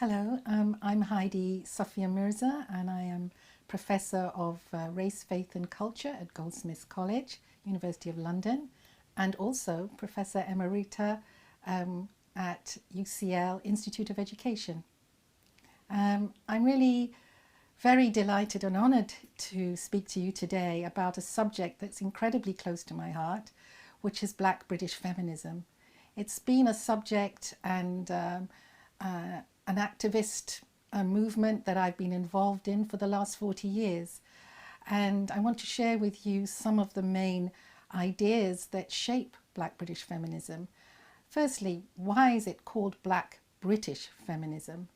Hello, I'm Heidi Mirza and I am Professor of Race, Faith and Culture at Goldsmiths College, University of London, and also Professor Emerita at UCL Institute of Education. I'm really very delighted and honoured to speak to you today about a subject that's incredibly close to my heart, which is Black British feminism. It's been a subject and an activist movement that I've been involved in for the last 40 years. And I want to share with you some of the main ideas that shape Black British feminism. Firstly, why is it called Black British feminism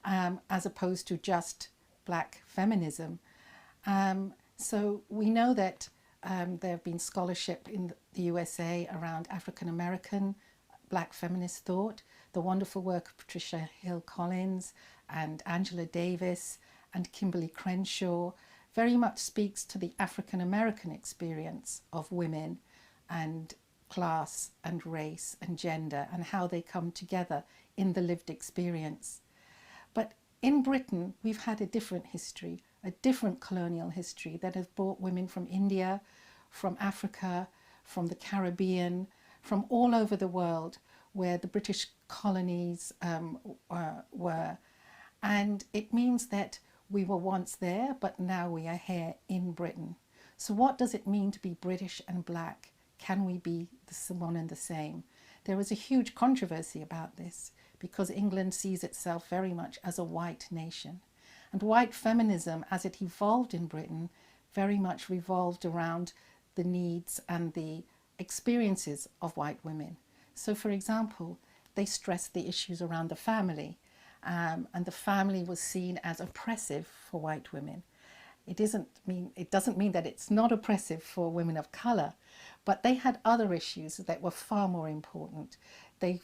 as opposed to just Black feminism? So we know that there have been scholarship in the USA around African American Black feminist thought, the wonderful work of Patricia Hill Collins and Angela Davis and Kimberly Crenshaw very much speaks to the African American experience of women and class and race and gender and how they come together in the lived experience. But in Britain, we've had a different history, a different colonial history that has brought women from India, from Africa, from the Caribbean, from all over the world where the British colonies were. And it means that we were once there, but now we are here in Britain. So what does it mean to be British and Black? Can we be the one and the same? There is a huge controversy about this because England sees itself very much as a white nation. And white feminism, as it evolved in Britain, very much revolved around the needs and the experiences of white women. So, for example, they stressed the issues around the family, and the family was seen as oppressive for white women. It doesn't mean that it's not oppressive for women of colour, but they had other issues that were far more important. The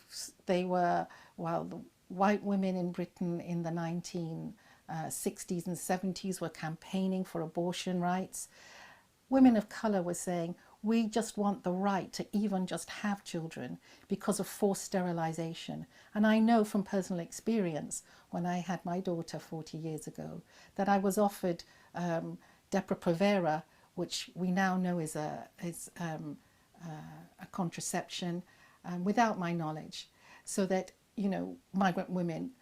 white women in Britain in the 1960s and 70s were campaigning for abortion rights. Women of colour were saying, we just want the right to even just have children because of forced sterilisation. And I know from personal experience, when I had my daughter 40 years ago, that I was offered Depo-Provera, which we now know is a contraception, without my knowledge, so that, you know, migrant women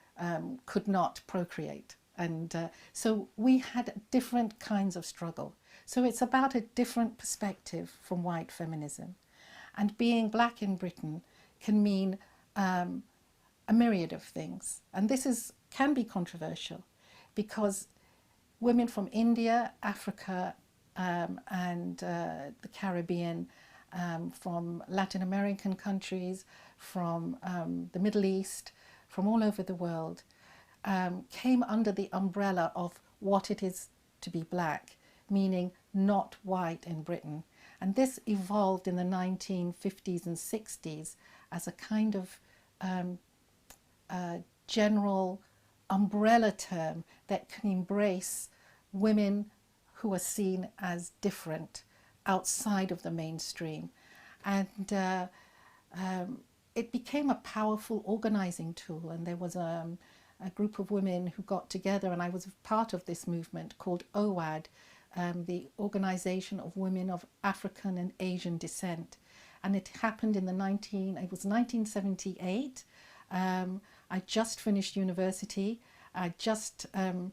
could not procreate. And so we had different kinds of struggle. So it's about a different perspective from white feminism. And being Black in Britain can mean a myriad of things. And this can be controversial because women from India, Africa, and the Caribbean, from Latin American countries, from the Middle East, from all over the world, came under the umbrella of what it is to be Black, meaning not white in Britain. And this evolved in the 1950s and 60s as a kind of general umbrella term that can embrace women who are seen as different outside of the mainstream. And it became a powerful organizing tool. And there was a group of women who got together, and I was part of this movement called OWAD, the Organization of Women of African and Asian Descent. And it happened in it was 1978. I just finished university. I just had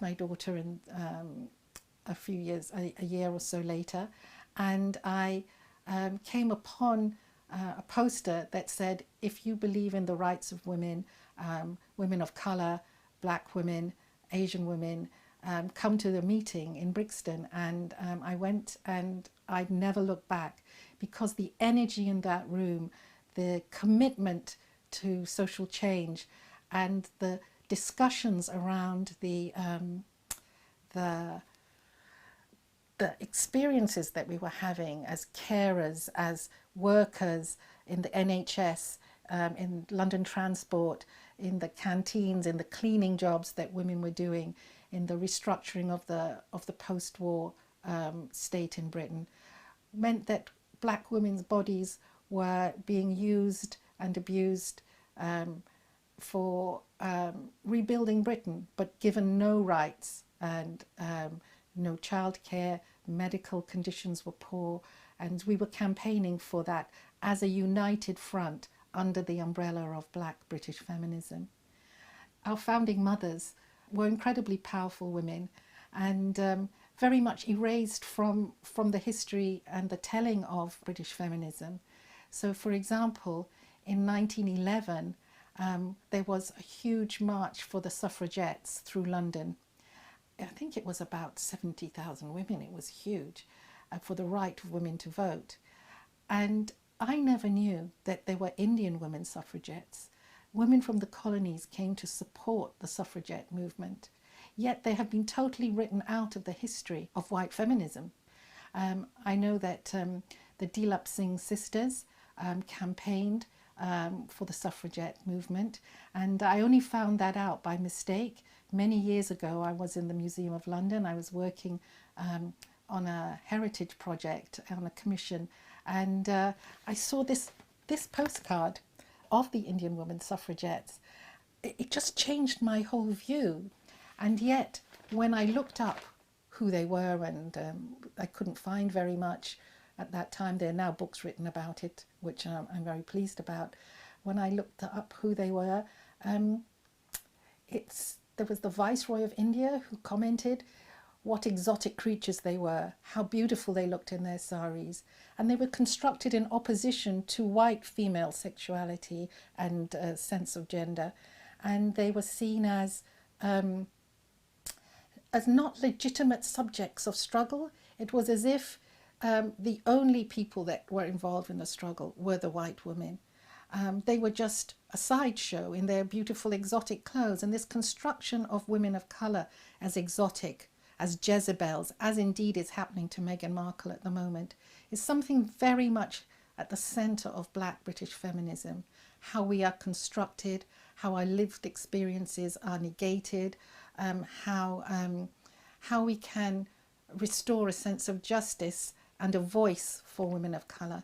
my daughter in a year or so later. And I came upon a poster that said, if you believe in the rights of women, women of colour, Black women, Asian women, come to the meeting in Brixton. And I went, and I've never looked back, because the energy in that room, the commitment to social change, and the discussions around the experiences that we were having as carers, as workers in the NHS, in London Transport, in the canteens, in the cleaning jobs that women were doing, in the restructuring of the post-war state in Britain, meant that Black women's bodies were being used and abused for rebuilding Britain, but given no rights and no childcare, medical conditions were poor, and we were campaigning for that as a united front under the umbrella of Black British Feminism. Our founding mothers were incredibly powerful women and very much erased from the history and the telling of British feminism. So, for example, in 1911, there was a huge march for the suffragettes through London. I think it was about 70,000 women, it was huge, for the right of women to vote. And I never knew that there were Indian women suffragettes. Women from the colonies came to support the suffragette movement, yet they have been totally written out of the history of white feminism. I know that the Dilip Singh sisters campaigned for the suffragette movement, and I only found that out by mistake. Many years ago, I was in the Museum of London. I was working on a heritage project, on a commission, and I saw this postcard of the Indian women suffragettes. It just changed my whole view. And yet, when I looked up who they were, and I couldn't find very much at that time. There are now books written about it, which I'm very pleased about. When I looked up who they were, there was the Viceroy of India who commented what exotic creatures they were, how beautiful they looked in their saris. And they were constructed in opposition to white female sexuality and sense of gender. And they were seen as not legitimate subjects of struggle. It was as if the only people that were involved in the struggle were the white women. They were just a sideshow in their beautiful exotic clothes. And this construction of women of colour as exotic, as Jezebels, as indeed is happening to Meghan Markle at the moment, is something very much at the centre of Black British feminism. How we are constructed, how our lived experiences are negated, how we can restore a sense of justice and a voice for women of colour.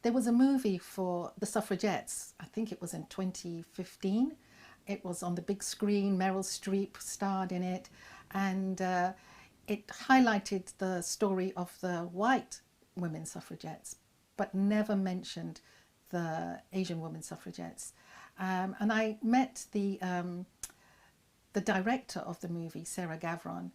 There was a movie for the Suffragettes, I think it was in 2015. It was on the big screen, Meryl Streep starred in it, and it highlighted the story of the white women suffragettes, but never mentioned the Asian women suffragettes. And I met the director of the movie, Sarah Gavron.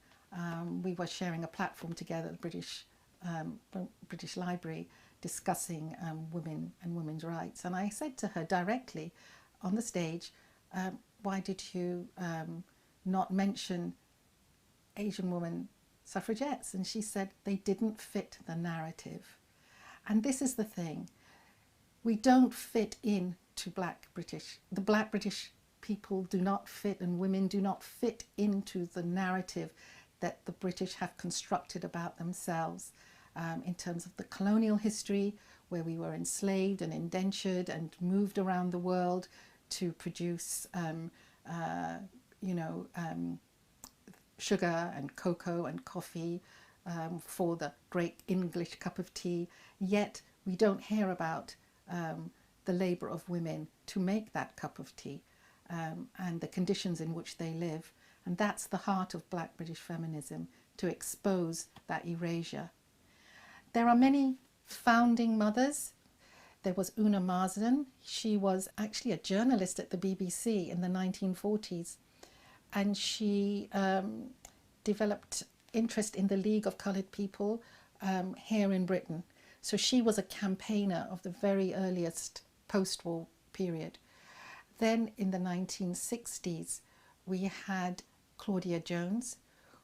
We were sharing a platform together at the British Library, discussing women and women's rights. And I said to her directly on the stage, why did you not mention Asian women suffragettes? And she said they didn't fit the narrative. And this is the thing. We don't fit in to the Black British people do not fit, and women do not fit into the narrative that the British have constructed about themselves in terms of the colonial history, where we were enslaved and indentured and moved around the world to produce, sugar and cocoa and coffee for the great English cup of tea. Yet we don't hear about the labour of women to make that cup of tea and the conditions in which they live. And that's the heart of Black British feminism, to expose that erasure. There are many founding mothers. There was Una Marsden. She was actually a journalist at the BBC in the 1940s. And she developed interest in the League of Coloured People here in Britain. So she was a campaigner of the very earliest post-war period. Then in the 1960s, we had Claudia Jones,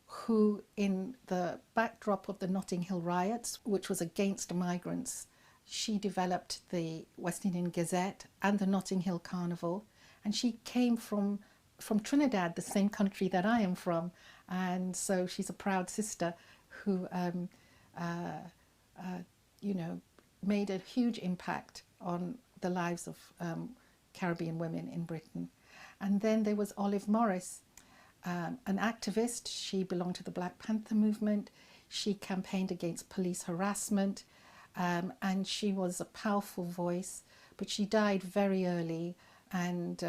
who, in the backdrop of the Notting Hill riots, which was against migrants, she developed the West Indian Gazette and the Notting Hill Carnival. And she came from Trinidad, the same country that I am from. And so she's a proud sister who, made a huge impact on the lives of Caribbean women in Britain. And then there was Olive Morris, an activist. She belonged to the Black Panther movement. She campaigned against police harassment, and she was a powerful voice, but she died very early, and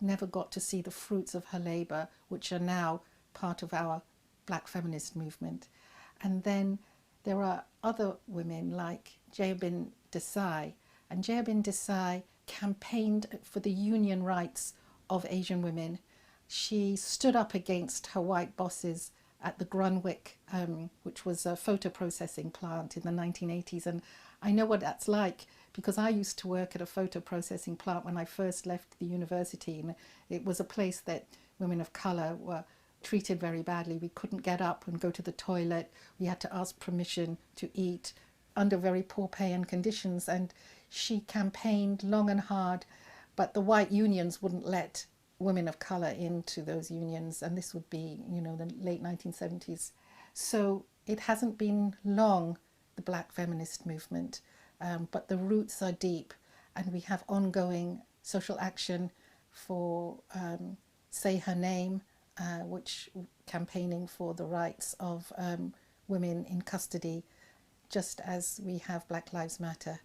never got to see the fruits of her labour, which are now part of our Black feminist movement. And then there are other women like Jayaben Desai, and Jayaben Desai campaigned for the union rights of Asian women. She stood up against her white bosses at the Grunwick, which was a photo processing plant in the 1980s. And I know what that's like because I used to work at a photo processing plant when I first left the university. And it was a place that women of colour were treated very badly. We couldn't get up and go to the toilet. We had to ask permission to eat under very poor pay and conditions. And she campaigned long and hard, but the white unions wouldn't let women of colour into those unions, and this would be, the late 1970s. So it hasn't been long, the Black feminist movement, but the roots are deep, and we have ongoing social action for Say Her Name, which campaigning for the rights of women in custody, just as we have Black Lives Matter.